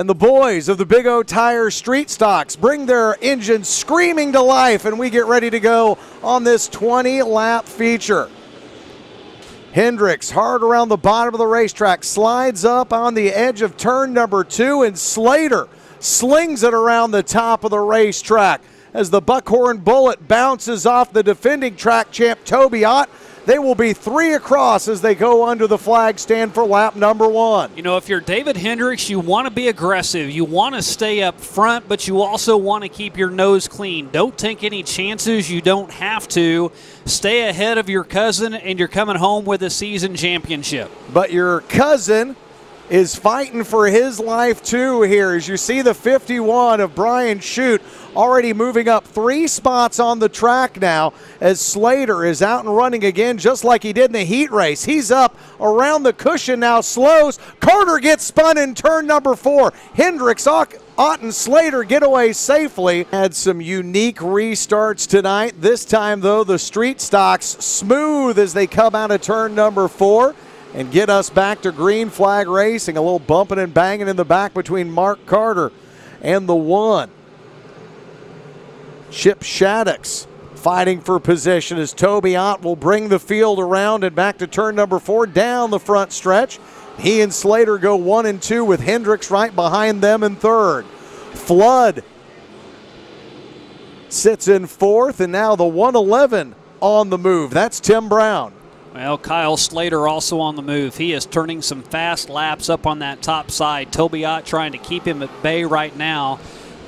And the boys of the Big O Tire Street Stocks bring their engines screaming to life, and we get ready to go on this 20-lap feature. Hendricks hard around the bottom of the racetrack, slides up on the edge of turn number 2, and Slater slings it around the top of the racetrack. As the Buckhorn Bullet bounces off the defending track champ Toby Ott, they will be 3 across as they go under the flag stand for lap number 1. You know, if you're David Hendricks, you want to be aggressive. You want to stay up front, but you also want to keep your nose clean. Don't take any chances. You don't have to. Stay ahead of your cousin, and you're coming home with a season championship. But your cousin is fighting for his life too here, as you see the 51 of Brian Shute already moving up 3 spots on the track now, as Slater is out and running again just like he did in the heat race. He's up around the cushion now, slows. Carter gets spun in turn number 4. Hendricks, Ott and Slater get away safely. Had some unique restarts tonight. This time though, the street stocks smooth as they come out of turn number 4 and get us back to green flag racing. A little bumping and banging in the back between Mark Carter and the 1. Chip Shaddix fighting for position as Toby Ott will bring the field around and back to turn number 4 down the front stretch. He and Slater go 1 and 2 with Hendricks right behind them in 3rd. Flood sits in 4th, and now the 111 on the move. That's Tim Brown. Well, Kyle Slater also on the move. He is turning some fast laps up on that top side. Toby Ott trying to keep him at bay right now,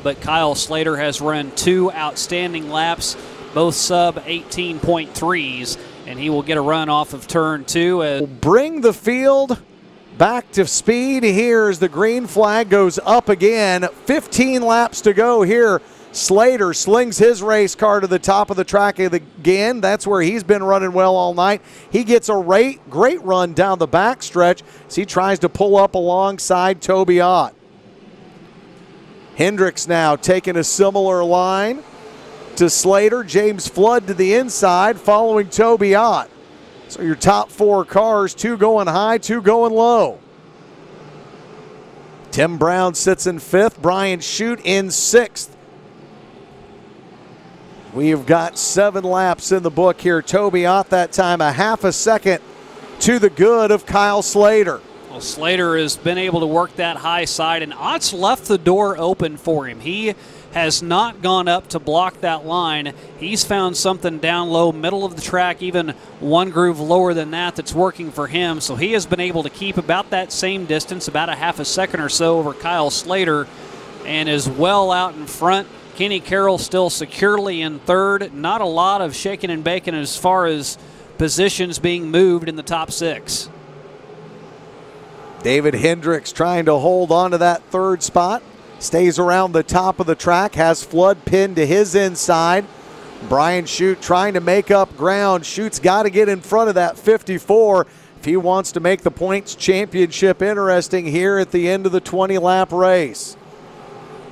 but Kyle Slater has run 2 outstanding laps, both sub 18.3s, and he will get a run off of turn 2. We'll bring the field back to speed here as the green flag goes up again. 15 laps to go here. Slater slings his race car to the top of the track again. That's where he's been running well all night. He gets a great run down the back stretch as he tries to pull up alongside Toby Ott. Hendricks now taking a similar line to Slater. James Flood to the inside following Toby Ott. So your top 4 cars, 2 going high, 2 going low. Tim Brown sits in 5th. Brian Shute in 6th. We've got 7 laps in the book here. Toby Ott that time a half a second to the good of Kyle Slater. Well, Slater has been able to work that high side, and Ott's left the door open for him. He has not gone up to block that line. He's found something down low, middle of the track, even 1 groove lower than that, that's working for him. So he has been able to keep about that same distance, about a half a second or so over Kyle Slater, and is well out in front. Kenny Carroll still securely in 3rd. Not a lot of shaking and baking as far as positions being moved in the top 6. David Hendricks trying to hold on to that 3rd spot. Stays around the top of the track, has Flood pinned to his inside. Brian Shute trying to make up ground. Shute's got to get in front of that 54 if he wants to make the points championship interesting here at the end of the 20-lap race.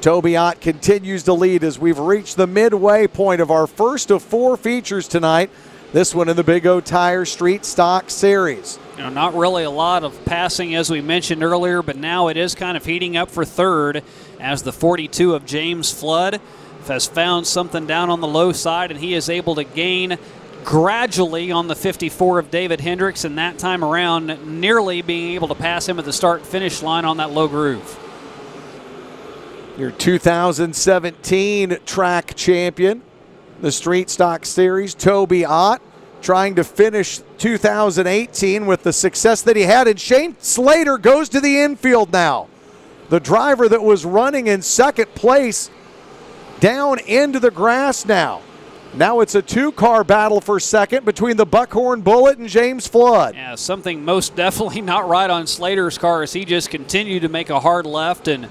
Toby Ott continues to lead as we've reached the midway point of our first of 4 features tonight. This one in the Big O Tire Street Stock Series. You know, not really a lot of passing as we mentioned earlier, but now it is kind of heating up for 3rd as the 42 of James Flood has found something down on the low side, and he is able to gain gradually on the 54 of David Hendricks, and that time around nearly being able to pass him at the start-finish line on that low groove. Your 2017 track champion, the Street Stock Series, Toby Ott, trying to finish 2018 with the success that he had. And Shane Slater goes to the infield now. The driver that was running in 2nd place down into the grass now. Now it's a 2-car battle for 2nd between the Buckhorn Bullet and James Flood. Yeah, something most definitely not right on Slater's car as he just continued to make a hard left and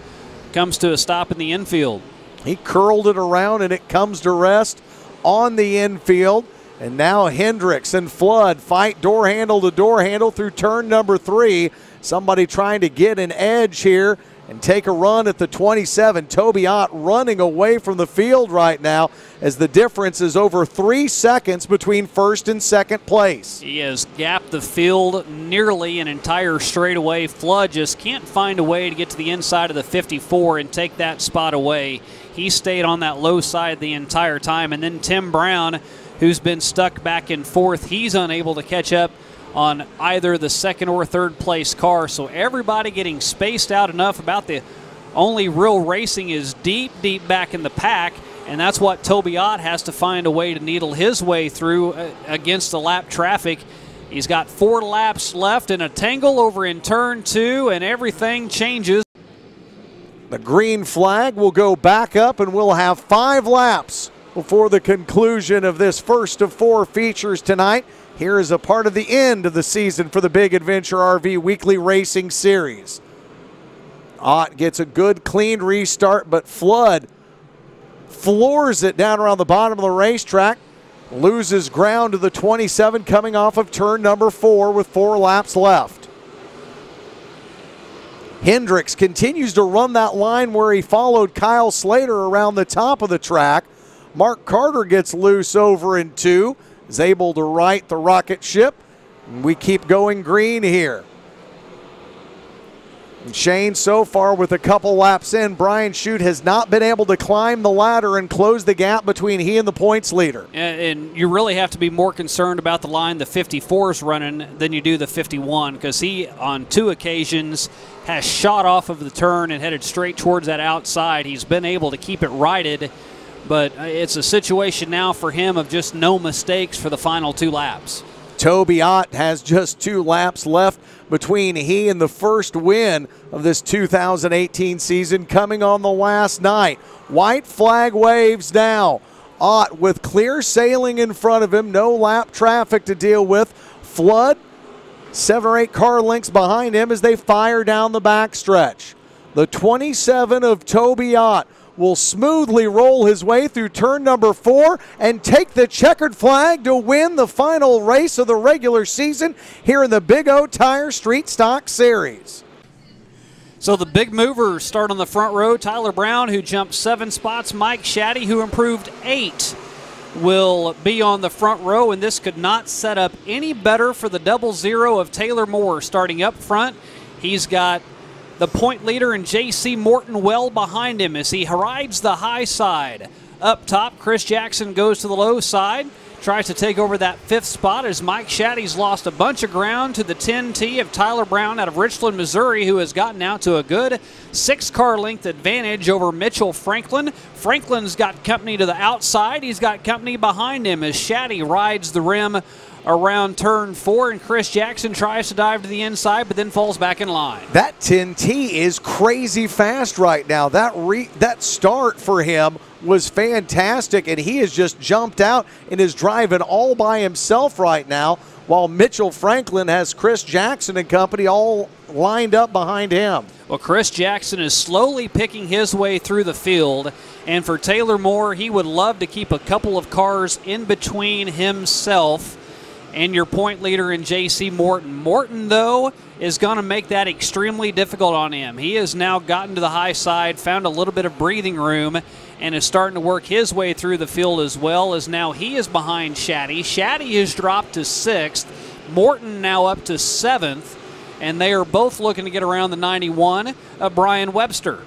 comes to a stop in the infield. He curled it around and it comes to rest on the infield. And now Hendricks and Flood fight door handle to door handle through turn number 3. Somebody trying to get an edge here and take a run at the 27. Toby Ott running away from the field right now as the difference is over 3 seconds between first and second place. He has gapped the field nearly an entire straightaway. Flood just can't find a way to get to the inside of the 54 and take that spot away. He stayed on that low side the entire time. And then Tim Brown, who's been stuck back and forth, he's unable to catch up on either the second or third place car. So everybody getting spaced out enough. About the only real racing is deep back in the pack, and that's what Toby Ott has to find a way to needle his way through against the lap traffic. He's got 4 laps left in a tangle over in turn 2, and everything changes. The green flag will go back up, and we'll have 5 laps before the conclusion of this first of 4 features tonight. Here is a part of the end of the season for the Big Adventure RV Weekly Racing Series. Ott gets a good, clean restart, but Flood floors it down around the bottom of the racetrack, loses ground to the 27 coming off of turn number 4 with 4 laps left. Hendricks continues to run that line where he followed Kyle Slater around the top of the track. Mark Carter gets loose over in 2. Is able to right the rocket ship. We keep going green here. And Shane, so far with a couple laps in, Brian Shute has not been able to climb the ladder and close the gap between he and the points leader. And you really have to be more concerned about the line the 54 is running than you do the 51, because he, on 2 occasions, has shot off of the turn and headed straight towards that outside. He's been able to keep it righted, but it's a situation now for him of just no mistakes for the final 2 laps. Toby Ott has just 2 laps left between he and the first win of this 2018 season coming on the last night. White flag waves now. Ott with clear sailing in front of him, no lap traffic to deal with. Flood, 7 or 8 car lengths behind him as they fire down the backstretch. The 27 of Toby Ott will smoothly roll his way through turn number 4 and take the checkered flag to win the final race of the regular season here in the Big O Tire Street Stock Series. So the big movers start on the front row. Tyler Brown, who jumped 7 spots. Mike Shaddy, who improved 8, will be on the front row, and this could not set up any better for the 00 of Taylor Moore starting up front. He's got the point leader and J.C. Morton well behind him as he rides the high side. Up top, Chris Jackson goes to the low side, tries to take over that 5th spot as Mike Shaddy's lost a bunch of ground to the 10T of Tyler Brown out of Richland, Missouri, who has gotten out to a good 6-car length advantage over Mitchell Franklin. Franklin's got company to the outside. He's got company behind him as Shaddy rides the rim around turn 4, and Chris Jackson tries to dive to the inside but then falls back in line. That 10T is crazy fast right now. That start for him was fantastic, and he has just jumped out and is driving all by himself right now, while Mitchell Franklin has Chris Jackson and company all lined up behind him. Well, Chris Jackson is slowly picking his way through the field, and for Taylor Moore, he would love to keep a couple of cars in between himself and your point leader in J.C. Morton. Morton, though, is going to make that extremely difficult on him. He has now gotten to the high side, found a little bit of breathing room, and is starting to work his way through the field as well, as now he is behind Shaddy. Shaddy has dropped to 6th. Morton now up to 7th, and they are both looking to get around the 91 of Brian Webster.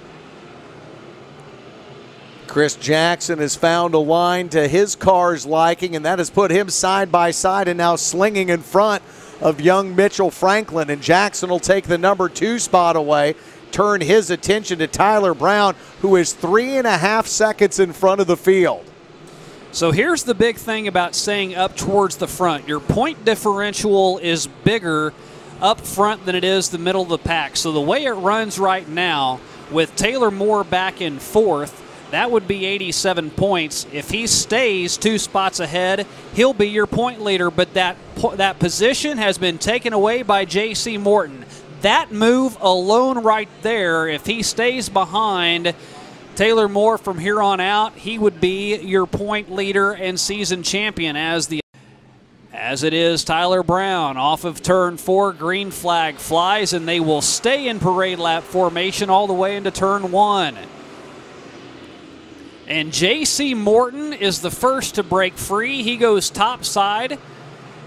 Chris Jackson has found a line to his car's liking, and that has put him side by side and now slinging in front of young Mitchell Franklin. And Jackson will take the number 2 spot away, turn his attention to Tyler Brown, who is 3.5 seconds in front of the field. So here's the big thing about staying up towards the front. Your point differential is bigger up front than it is the middle of the pack. So the way it runs right now, with Taylor Moore back in 4th, that would be 87 points. If he stays 2 spots ahead, he'll be your point leader, but that position has been taken away by J.C. Morton. That move alone right there, if he stays behind Taylor Moore from here on out, he would be your point leader and season champion as As it is, Tyler Brown off of turn 4, green flag flies, and they will stay in parade lap formation all the way into turn 1. And J.C. Morton is the first to break free. He goes top side.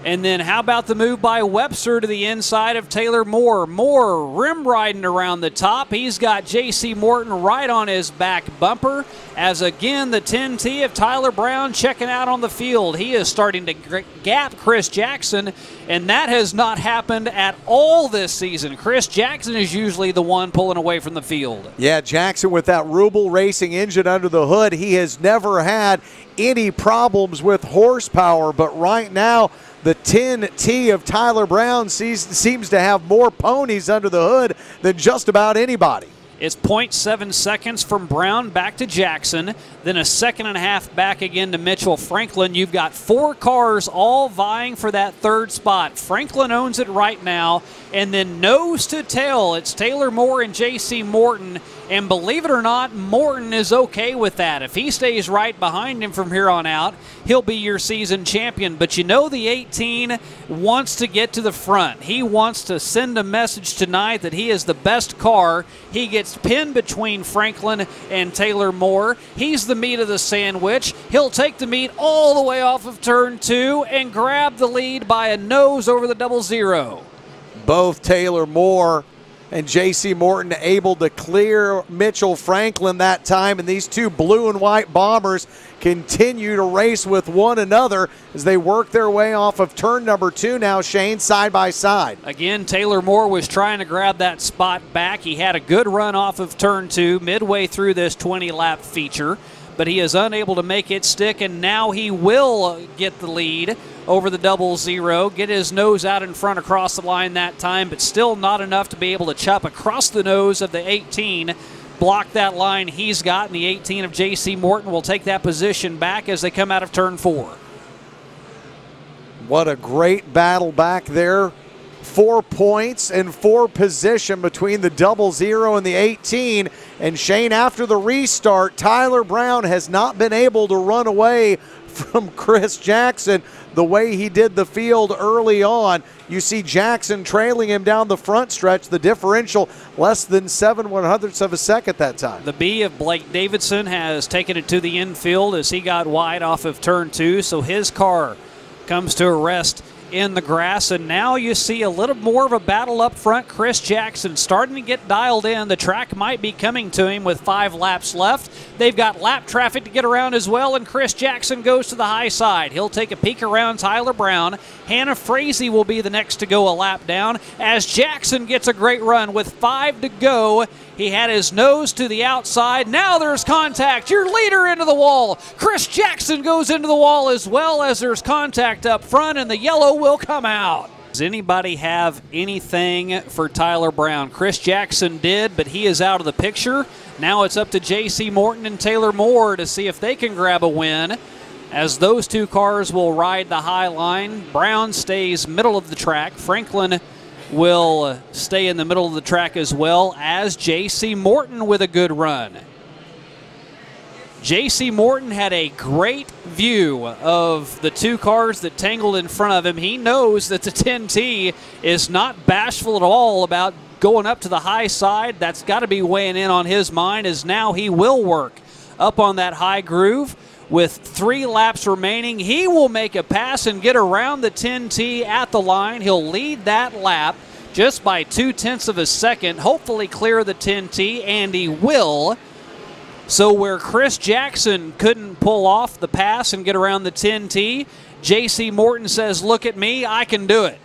And then how about the move by Webster to the inside of Taylor Moore? Moore rim riding around the top. He's got J.C. Morton right on his back bumper. As again, the 10T of Tyler Brown checking out on the field. He is starting to gap Chris Jackson, and that has not happened at all this season. Chris Jackson is usually the one pulling away from the field. Yeah, Jackson with that Rubel Racing engine under the hood, he has never had any problems with horsepower, but right now, the 10T of Tyler Brown seems to have more ponies under the hood than just about anybody. It's 0.7 seconds from Brown back to Jackson, then a second and a half back again to Mitchell Franklin. You've got 4 cars all vying for that third spot. Franklin owns it right now, and then nose to tail, it's Taylor Moore and J.C. Morton. And believe it or not, Morton is okay with that. If he stays right behind him from here on out, he'll be your season champion. But you know the 18 wants to get to the front. He wants to send a message tonight that he is the best car. He gets pinned between Franklin and Taylor Moore. He's the meat of the sandwich. He'll take the meat all the way off of turn 2 and grab the lead by a nose over the 00. Both Taylor Moore and J.C. Morton able to clear Mitchell Franklin that time, and these two blue and white bombers continue to race with one another as they work their way off of turn number 2 now, Shane, side by side. Again, Taylor Moore was trying to grab that spot back. He had a good run off of turn 2 midway through this 20-lap feature, but he is unable to make it stick, and now he will get the lead over the 00, get his nose out in front across the line that time, but still not enough to be able to chop across the nose of the 18, block that line he's got, and the 18 of J.C. Morton will take that position back as they come out of turn 4. What a great battle back there. 4 points and 4 position between the 00 and the 18. And Shane, after the restart, Tyler Brown has not been able to run away from Chris Jackson the way he did the field early on. You see Jackson trailing him down the front stretch, the differential less than 7/100ths of a second that time. The B of Blake Davidson has taken it to the infield as he got wide off of turn 2, so his car comes to a rest in the grass, and now you see a little more of a battle up front. Chris Jackson starting to get dialed in. The track might be coming to him with 5 laps left. They've got lap traffic to get around as well, and Chris Jackson goes to the high side. He'll take a peek around Tyler Brown. Hannah Frazee will be the next to go a lap down as Jackson gets a great run with 5 to go. He had his nose to the outside. Now there's contact. Your leader into the wall. Chris Jackson goes into the wall as well as there's contact up front, and the yellow will come out. Does anybody have anything for Tyler Brown? Chris Jackson did, but he is out of the picture. Now it's up to J.C. Morton and Taylor Moore to see if they can grab a win, as those 2 cars will ride the high line. Brown stays middle of the track. Franklin will stay in the middle of the track as well as J.C. Morton with a good run. J.C. Morton had a great view of the 2 cars that tangled in front of him. He knows that the 10T is not bashful at all about going up to the high side. That's got to be weighing in on his mind, as now he will work up on that high groove. With 3 laps remaining, he will make a pass and get around the 10T at the line. He'll lead that lap just by 0.2 of a second, hopefully clear the 10T, and he will. So where Chris Jackson couldn't pull off the pass and get around the 10T, J.C. Morton says, look at me, I can do it.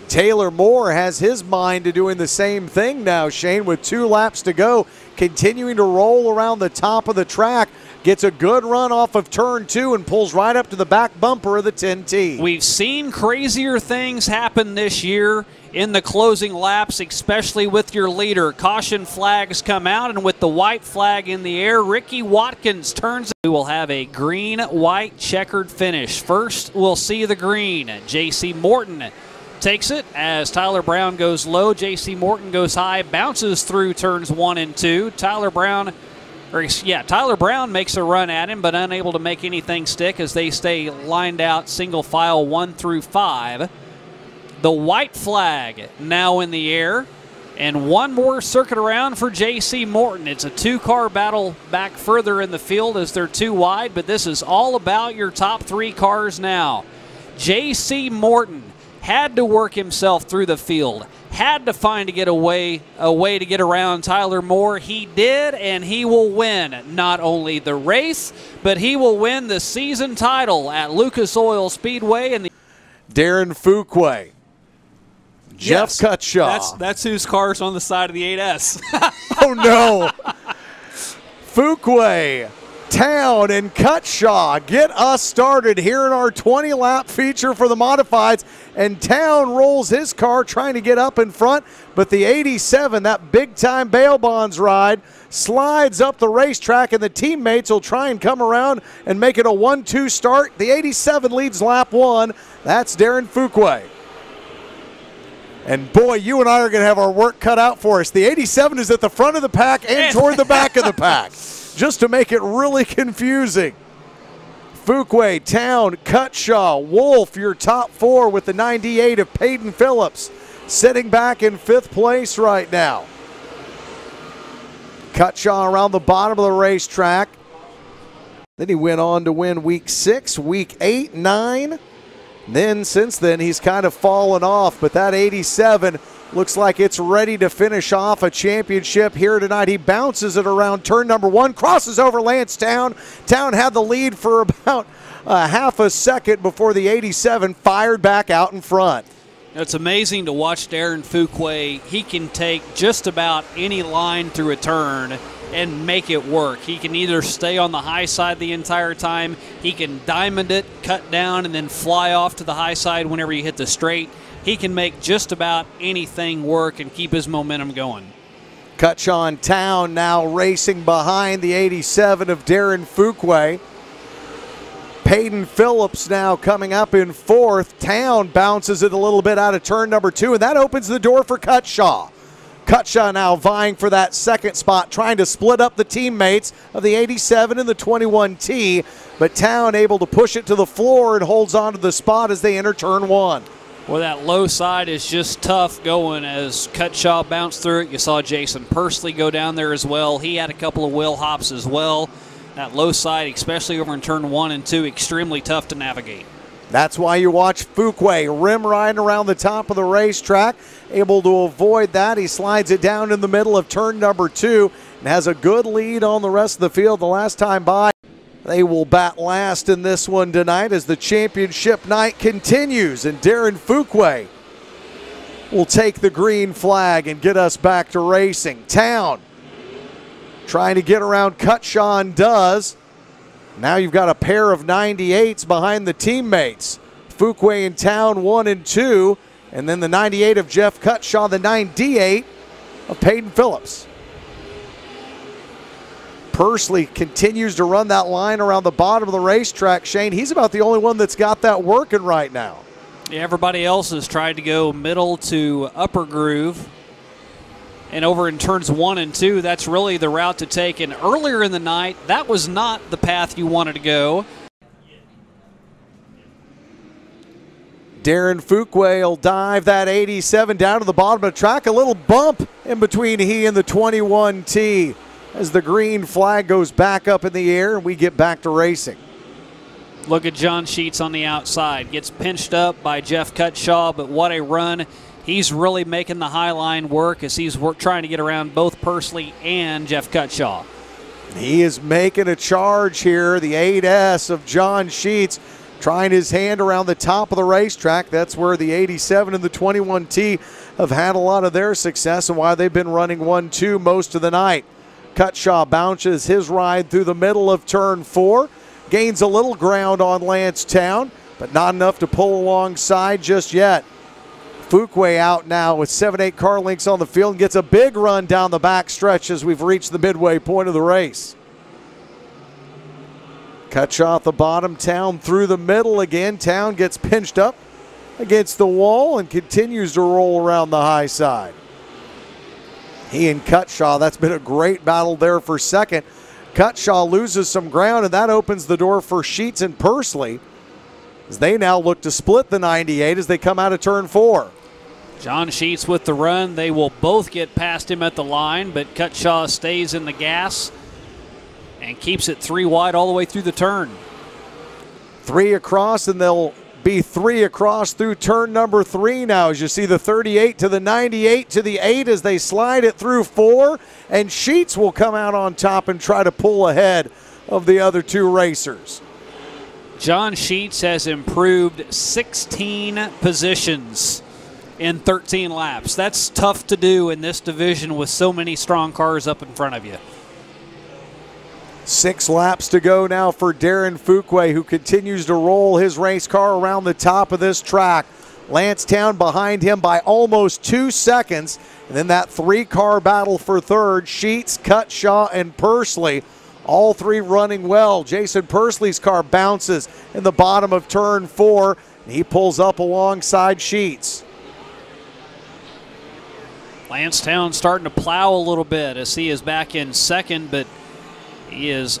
Taylor Moore has his mind to doing the same thing now, Shane, with 2 laps to go, continuing to roll around the top of the track. Gets a good run off of turn 2 and pulls right up to the back bumper of the 10T. We've seen crazier things happen this year in the closing laps, especially with your leader. Caution flags come out, and with the white flag in the air, Ricky Watkins turns. We will have a green-white checkered finish. First, we'll see the green. J.C. Morton takes it as Tyler Brown goes low. J.C. Morton goes high, bounces through turns 1 and 2. Tyler Brown Tyler Brown makes a run at him, but unable to make anything stick as they stay lined out single file 1 through 5. The white flag now in the air, and one more circuit around for J.C. Morton. It's a 2-car battle back further in the field as they're too wide, but this is all about your top 3 cars now. J.C. Morton had to work himself through the field, had to find a way to get around Tyler Moore. He did, and he will win not only the race, but he will win the season title at Lucas Oil Speedway. And Darren Fuqua, Jeff Cutshaw. That's whose car's on the side of the 8S. Oh, no. Fuqua, Town, and Cutshaw get us started here in our 20-lap feature for the modifieds. And Town rolls his car trying to get up in front, but the 87, that big-time bail bonds ride, slides up the racetrack, and the teammates will try and come around and make it a 1-2 start. The 87 leads lap 1. That's Darren Fuqua. And boy, you and I are going to have our work cut out for us. The 87 is at the front of the pack and toward the back of the pack, just to make it really confusing. Fuqua, Town, Cutshaw, Wolf, your top 4 with the 98 of Peyton Phillips, sitting back in 5th place right now. Cutshaw around the bottom of the racetrack. Then he went on to win week 6, week 8, 9. Then, since then, he's kind of fallen off, but that 87 looks like it's ready to finish off a championship here tonight. He bounces it around turn number 1, crosses over Lance Town. Town had the lead for about half a second before the 87 fired back out in front. It's amazing to watch Darren Fuqua. He can take just about any line through a turn and make it work. He can either stay on the high side the entire time, he can diamond it, cut down, and then fly off to the high side whenever you hit the straight. He can make just about anything work and keep his momentum going. Cutshaw and Town now racing behind the 87 of Darren Fuqua. Peyton Phillips now coming up in 4th. Town bounces it a little bit out of turn number 2, and that opens the door for Cutshaw. Cutshaw now vying for that 2nd spot, trying to split up the teammates of the 87 and the 21T, but Town able to push it to the floor and holds on to the spot as they enter turn 1. Well, that low side is just tough going as Cutshaw bounced through it. You saw Jason Pursley go down there as well. He had a couple of wheel hops as well. That low side, especially over in turn 1 and 2, extremely tough to navigate. That's why you watch Fuqua rim riding around the top of the racetrack, able to avoid that. He slides it down in the middle of turn number 2 and has a good lead on the rest of the field the last time by. They will bat last in this one tonight as the championship night continues, and Darren Fuqua will take the green flag and get us back to racing. Town trying to get around Cutshaw and does. Now you've got a pair of 98s behind the teammates. Fuqua in Town 1 and 2, and then the 98 of Jeff Cutshaw, the 98 of Peyton Phillips. Pursley continues to run that line around the bottom of the racetrack. Shane, he's about the only one that's got that working right now. Yeah, everybody else has tried to go middle to upper groove. And over in turns 1 and 2, that's really the route to take. And earlier in the night, that was not the path you wanted to go. Darren Fuqua will dive that 87 down to the bottom of the track. A little bump in between he and the 21T as the green flag goes back up in the air and we get back to racing. Look at John Sheets on the outside. Gets pinched up by Jeff Cutshaw, but what a run. He's really making the high line work as he's trying to get around both Pursley and Jeff Cutshaw. He is making a charge here. The 8S of John Sheets trying his hand around the top of the racetrack. That's where the 87 and the 21T have had a lot of their success and why they've been running 1-2 most of the night. Cutshaw bounces his ride through the middle of turn 4. Gains a little ground on Lance Town, but not enough to pull alongside just yet. Fuqua out now with 7-8 car lengths on the field and gets a big run down the back stretch as we've reached the midway point of the race. Cutshaw at the bottom, Town through the middle again. Town gets pinched up against the wall and continues to roll around the high side. He and Cutshaw, that's been a great battle there for second. Cutshaw loses some ground, and that opens the door for Sheets and Pursley as they now look to split the 98 as they come out of turn 4. John Sheets with the run. They will both get past him at the line, but Cutshaw stays in the gas and keeps it 3 wide all the way through the turn. 3 across, and they'll be 3 across through turn number 3 now as you see the 38 to the 98 to the 8 as they slide it through 4, and Sheets will come out on top and try to pull ahead of the other 2 racers. John Sheets has improved 16 positions in 13 laps. That's tough to do in this division with so many strong cars up in front of you. 6 laps to go now for Darren Fuqua, who continues to roll his race car around the top of this track. Lancetown behind him by almost 2 seconds. And then that 3-car battle for third, Sheets, Cutshaw, and Pursley. All 3 running well. Jason Pursley's car bounces in the bottom of turn 4, and he pulls up alongside Sheets. Lancetown starting to plow a little bit as he is back in second, but he is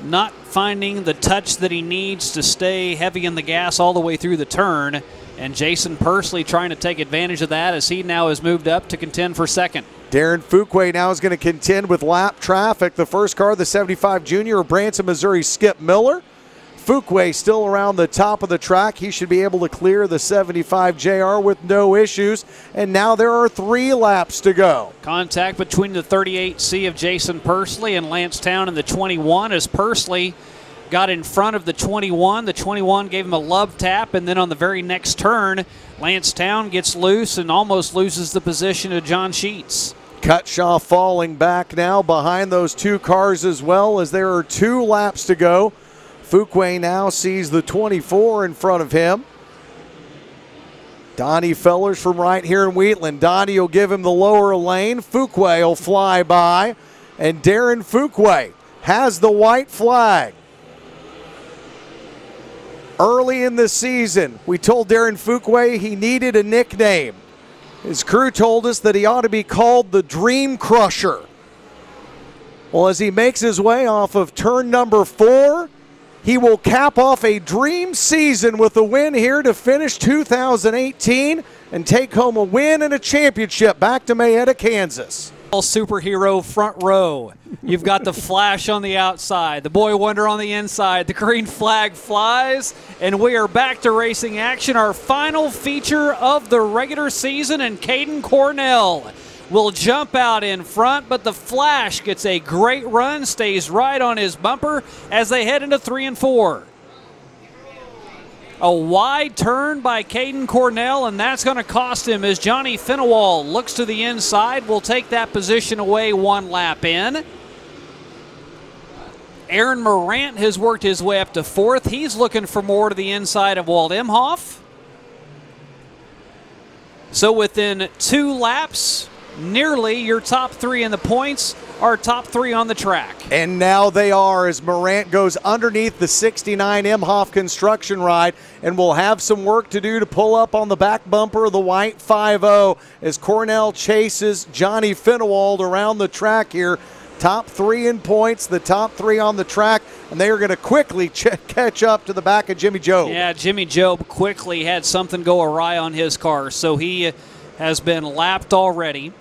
not finding the touch that he needs to stay heavy in the gas all the way through the turn. And Jason Pursley trying to take advantage of that as he now has moved up to contend for second. Darren Fuqua now is going to contend with lap traffic. The first car, the 75 Junior of Branson, Missouri, Skip Miller. Fuqua still around the top of the track. He should be able to clear the 75 JR with no issues. And now there are 3 laps to go. Contact between the 38C of Jason Pursley and Lancetown in the 21 as Pursley got in front of the 21. The 21 gave him a love tap, and then on the very next turn, Lancetown gets loose and almost loses the position of John Sheets. Cutshaw falling back now behind those 2 cars as well as there are 2 laps to go. Fuqua now sees the 24 in front of him. Donnie Fellers from right here in Wheatland. Donnie will give him the lower lane. Fuqua will fly by, and Darren Fuqua has the white flag. Early in the season, we told Darren Fuqua he needed a nickname. His crew told us that he ought to be called the Dream Crusher. Well, as he makes his way off of turn number 4, he will cap off a dream season with a win here to finish 2018 and take home a win and a championship back to Mayetta, Kansas. Superhero front row. You've got the Flash on the outside, the Boy Wonder on the inside, the green flag flies, and we are back to racing action. Our final feature of the regular season, and Caden Cornell will jump out in front, but the Flash gets a great run, stays right on his bumper as they head into 3 and 4. A wide turn by Caden Cornell, and that's going to cost him as Johnny Finewall looks to the inside. Will take that position away 1 lap in. Aaron Morant has worked his way up to 4th. He's looking for more to the inside of Walt Imhoff. So within 2 laps, nearly your top 3 in the points are top 3 on the track. And now they are as Morant goes underneath the 69 Imhoff construction ride and will have some work to do to pull up on the back bumper of the white 5-0 as Cornell chases Johnny Finewald around the track here. Top 3 in points, the top 3 on the track, and they are going to quickly catch up to the back of Jimmy Jobe. Yeah, Jimmy Jobe quickly had something go awry on his car, so he has been lapped already.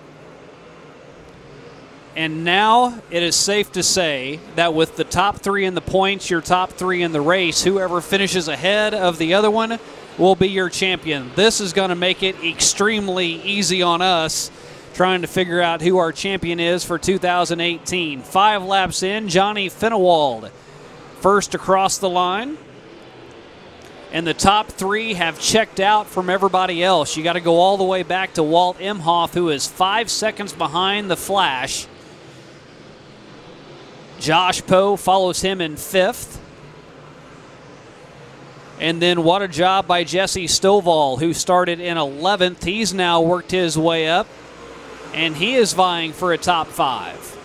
And now it is safe to say that with the top 3 in the points, your top 3 in the race, whoever finishes ahead of the other one will be your champion. This is going to make it extremely easy on us trying to figure out who our champion is for 2018. 5 laps in, Johnny Finewald first across the line. And the top 3 have checked out from everybody else. You got to go all the way back to Walt Imhoff, who is 5 seconds behind the Flash. Josh Poe follows him in 5th. And then what a job by Jesse Stovall, who started in 11th. He's now worked his way up, and he is vying for a top 5.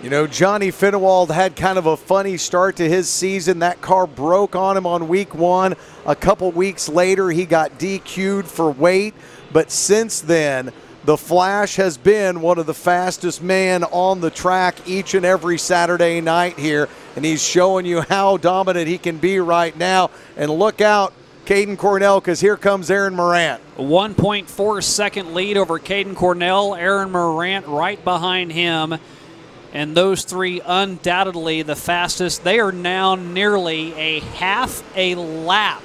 You know, Johnny Finewald had kind of a funny start to his season. That car broke on him on week 1. A couple weeks later, he got DQ'd for weight. But since then, The Flash has been one of the fastest men on the track each and every Saturday night here, and he's showing you how dominant he can be right now. And look out, Caden Cornell, because here comes Aaron Morant. A 1.4 second lead over Caden Cornell. Aaron Morant right behind him. And those three undoubtedly the fastest. They are now nearly a half a lap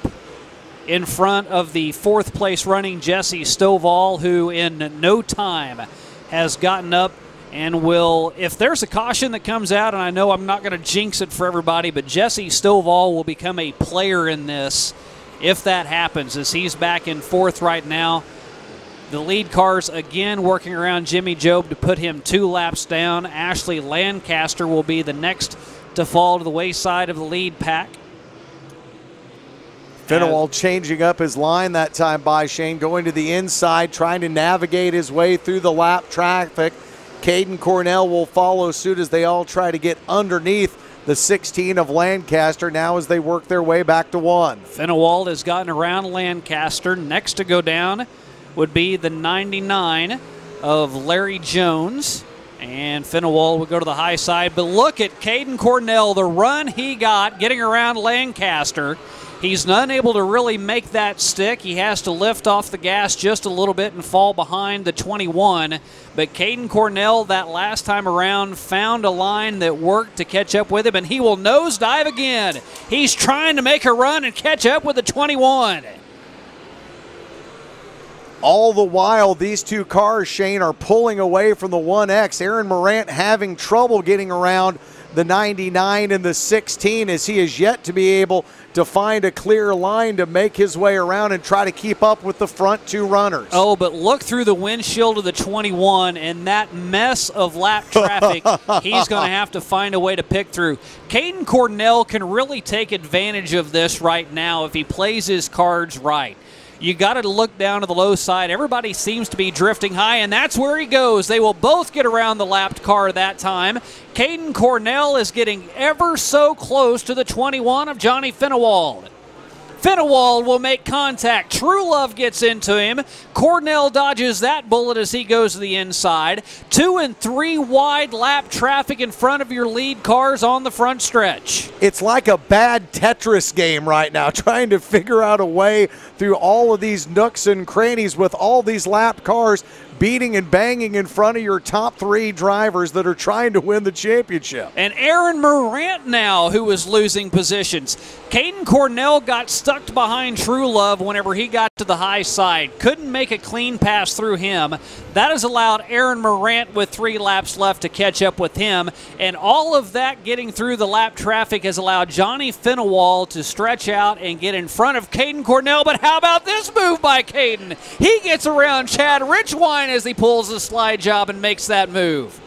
in front of the fourth place running Jesse Stovall, who in no time has gotten up and will, if there's a caution that comes out, and I know I'm not going to jinx it for everybody, but Jesse Stovall will become a player in this if that happens, as he's back in fourth right now. The lead cars again working around Jimmy Jobe to put him 2 laps down. Ashley Lancaster will be the next to fall to the wayside of the lead pack. Fenawald changing up his line that time by Shane, going to the inside, trying to navigate his way through the lap traffic. Caden Cornell will follow suit as they all try to get underneath the 16 of Lancaster now as they work their way back to 1. Fenawald has gotten around Lancaster. Next to go down would be the 99 of Larry Jones. And Fenawald would go to the high side. But look at Caden Cornell, the run he got getting around Lancaster. He's unable to really make that stick. He has to lift off the gas just a little bit and fall behind the 21. But Caden Cornell, that last time around, found a line that worked to catch up with him, and he will nosedive again. He's trying to make a run and catch up with the 21. All the while, these two cars, Shane, are pulling away from the 1X. Aaron Morant having trouble getting around the 99 and the 16 as he is yet to be able to find a clear line to make his way around and try to keep up with the front 2 runners. Oh, but look through the windshield of the 21 and that mess of lap traffic he's going to have to find a way to pick through. Caden Cornell can really take advantage of this right now if he plays his cards right. You got to look down to the low side. Everybody seems to be drifting high, and that's where he goes. They will both get around the lapped car that time. Caden Cornell is getting ever so close to the 21 of Johnny Fenawald. Fenawald will make contact. True Love gets into him. Cornell dodges that bullet as he goes to the inside. 2 and 3 wide lap traffic in front of your lead cars on the front stretch. It's like a bad Tetris game right now, trying to figure out a way through all of these nooks and crannies with all these lapped cars beating and banging in front of your top 3 drivers that are trying to win the championship. And Aaron Morant now, who is losing positions. Caden Cornell got stuck behind True Love whenever he got to the high side. Couldn't make a clean pass through him. That has allowed Aaron Morant with 3 laps left to catch up with him. And all of that getting through the lap traffic has allowed Johnny Fenawald to stretch out and get in front of Caden Cornell. But how about this move by Caden? He gets around Chad Richwine as he pulls the slide job and makes that move.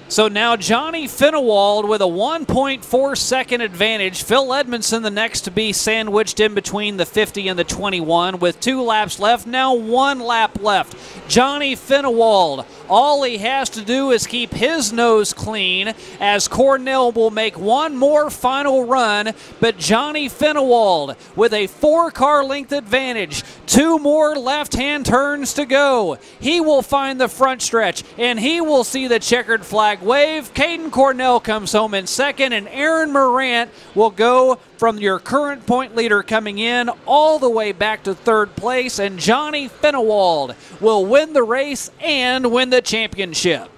So now Johnny Fenawald with a 1.4 second advantage. Phil Edmondson the next to be sandwiched in between the 50 and the 21 with 2 laps left. Now 1 lap left. Johnny Fenawald, all he has to do is keep his nose clean as Cornell will make one more final run. But Johnny Fenawald with a 4-car length advantage. 2 more left-hand turns to go. He will find the front stretch and he will see the checkered flag wave. Caden Cornell comes home in second, and Aaron Morant will go from your current point leader coming in all the way back to 3rd place, and Johnny Fenawald will win the race and win the championship.